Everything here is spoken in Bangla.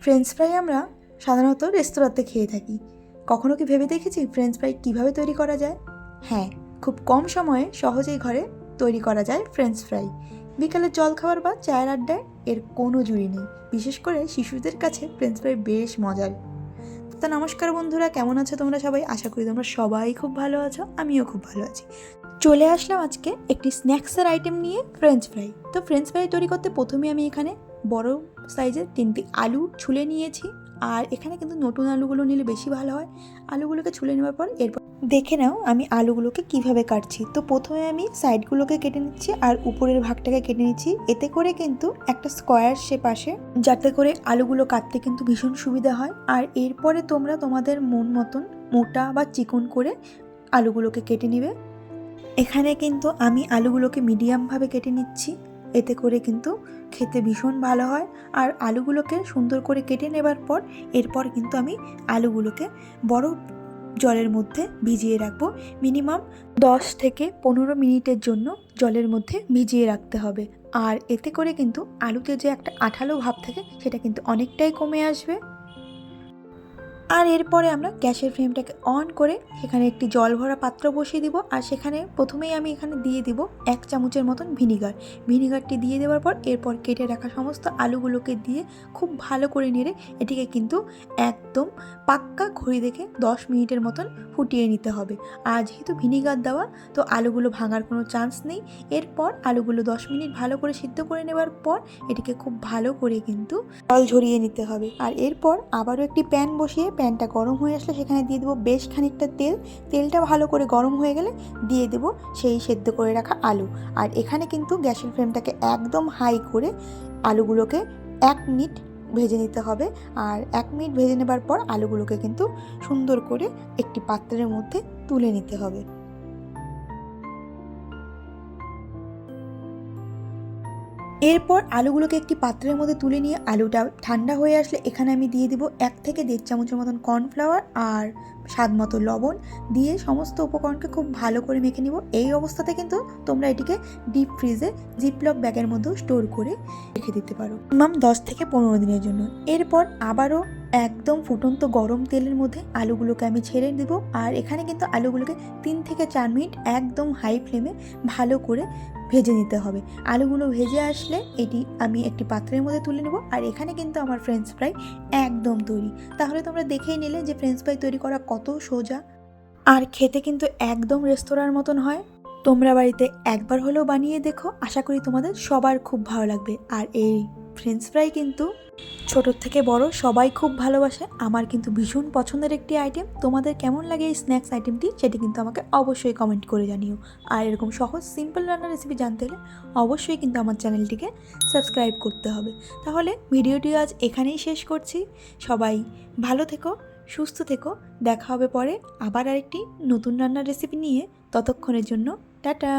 ফ্রেঞ্চ ফ্রাই আমরা সাধারণত রেস্তোরাঁতে খেয়ে থাকি। কখনো কি ভেবে দেখেছি ফ্রেঞ্চ ফ্রাই কীভাবে তৈরি করা যায়? হ্যাঁ, খুব কম সময়ে সহজেই ঘরে তৈরি করা যায় ফ্রেঞ্চ ফ্রাই। বিকালের জলখাবার বা চায়ের আড্ডায় এর কোনো জুড়ি নেই। বিশেষ করে শিশুদের কাছে ফ্রেঞ্চ ফ্রাই বেশ মজার। তো নমস্কার বন্ধুরা, কেমন আছো তোমরা সবাই? আশা করি তোমরা সবাই খুব ভালো আছো, আমিও খুব ভালো আছি। চলে আসলাম আজকে একটি স্ন্যাক্সের আইটেম নিয়ে, ফ্রেঞ্চ ফ্রাই। তো ফ্রেঞ্চ ফ্রাই তৈরি করতে প্রথমে আমি এখানে বড় সাইজের 3টি আলু ছুলে নিয়েছি। আর এখানে কিন্তু নতুন আলুগুলো নিলে বেশি ভালো হয়। আলুগুলোকে ছুলে নেওয়ার পর এরপর দেখে নাও আমি আলুগুলোকে কিভাবে কাটছি। তো প্রথমে আমি সাইডগুলোকে কেটে নিচ্ছি আর উপরের ভাগটাকে কেটে নিচ্ছি। এতে করে কিন্তু একটা স্কোয়ার শেপ আসে, যাতে করে আলুগুলো কাটতে কিন্তু ভীষণ সুবিধা হয়। আর এরপরে তোমরা তোমাদের মন মতন মোটা বা চিকন করে আলুগুলোকে কেটে নিবে। এখানে কিন্তু আমি আলুগুলোকে মিডিয়ামভাবে কেটে নিচ্ছি, এতে করে কিন্তু খেতে ভীষণ ভালো হয়। আর আলুগুলোকে সুন্দর করে কেটে নেবার পর এরপর কিন্তু আমি আলুগুলোকে বড় জলের মধ্যে ভিজিয়ে রাখবো। মিনিমাম 10 থেকে 15 মিনিটের জন্য জলের মধ্যে ভিজিয়ে রাখতে হবে। আর এতে করে কিন্তু আলুতে যে একটা আঠালো ভাব থাকে সেটা কিন্তু অনেকটাই কমে আসবে। আর এরপরে আমরা গ্যাসের ফ্লেমটাকে অন করে সেখানে একটি জল ভরা পাত্র বসিয়ে দিব। আর সেখানে প্রথমেই আমি এখানে দিয়ে দিব 1 চামচের মতন ভিনিগারটি দিয়ে দেওয়ার পর এরপর কেটে রাখা সমস্ত আলুগুলোকে দিয়ে খুব ভালো করে নেড়ে এটিকে কিন্তু একদম পাক্কা ঘড়ি দেখে 10 মিনিটের মতন ফুটিয়ে নিতে হবে। আর যেহেতু ভিনিগার দেওয়া, তো আলুগুলো ভাঙার কোনো চান্স নেই। এরপর আলুগুলো 10 মিনিট ভালো করে সিদ্ধ করে নেওয়ার পর এটিকে খুব ভালো করে কিন্তু জল ঝরিয়ে নিতে হবে। আর এরপর আবারও একটি প্যান বসিয়ে প্যানটা গরম হয়ে আসলে সেখানে দিয়ে দেবো বেশ খানিকটা তেলটা ভালো করে গরম হয়ে গেলে দিয়ে দেবো সেই সেদ্ধ করে রাখা আলু। আর এখানে কিন্তু গ্যাসের ফ্লেমটাকে একদম হাই করে আলুগুলোকে 1 মিনিট ভেজে নিতে হবে। আর 1 মিনিট ভেজে নেবার পর আলুগুলোকে কিন্তু সুন্দর করে একটি পাত্রের মধ্যে তুলে নিতে হবে। এরপর আলুগুলোকে একটি পাত্রের মধ্যে তুলে নিয়ে আলুটা ঠান্ডা হয়ে আসলে এখানে আমি দিয়ে দিব 1 থেকে 1.5 চামচের মতন কর্নফ্লাওয়ার আর স্বাদ মতো লবণ দিয়ে সমস্ত উপকরণকে খুব ভালো করে মেখে নিব। এই অবস্থাতে কিন্তু তোমরা এটিকে ডিপ ফ্রিজে জিপলক ব্যাগের মধ্যেও স্টোর করে রেখে দিতে পারো মিনিমাম 10 থেকে 15 দিনের জন্য। এরপর আবারও একদম ফুটন্ত গরম তেলের মধ্যে আলুগুলোকে আমি ছেড়ে দেব। আর এখানে কিন্তু আলুগুলোকে 3 থেকে 4 মিনিট একদম হাই ফ্লেমে ভালো করে ভেজে নিতে হবে। আলুগুলো ভেজে আসলে এটি আমি একটি পাত্রের মধ্যে তুলে নেব। আর এখানে কিন্তু আমার ফ্রেঞ্চ ফ্রাই একদম তৈরি। তাহলে তোমরা দেখেই নিলে যে ফ্রেঞ্চ ফ্রাই তৈরি করা কত সোজা, আর খেতে কিন্তু একদম রেস্তোরাঁর মতন হয়। তোমরা বাড়িতে একবার হলেও বানিয়ে দেখো, আশা করি তোমাদের সবার খুব ভালো লাগবে। আর এই ফ্রেঞ্চ ফ্রাই কিন্তু ছোটোর থেকে বড় সবাই খুব ভালোবাসে। আমার কিন্তু ভীষণ পছন্দের একটি আইটেম। তোমাদের কেমন লাগে এই স্ন্যাক্স আইটেমটি সেটি কিন্তু আমাকে অবশ্যই কমেন্ট করে জানিও। আর এরকম সহজ সিম্পল রান্নার রেসিপি জানতে হলে অবশ্যই কিন্তু আমার চ্যানেলটিকে সাবস্ক্রাইব করতে হবে। তাহলে ভিডিওটি আজ এখানেই শেষ করছি। সবাই ভালো থেকো, সুস্থ থেকো। দেখা হবে পরে আবার আরেকটি নতুন রান্নার রেসিপি নিয়ে। ততক্ষণের জন্য টাটা।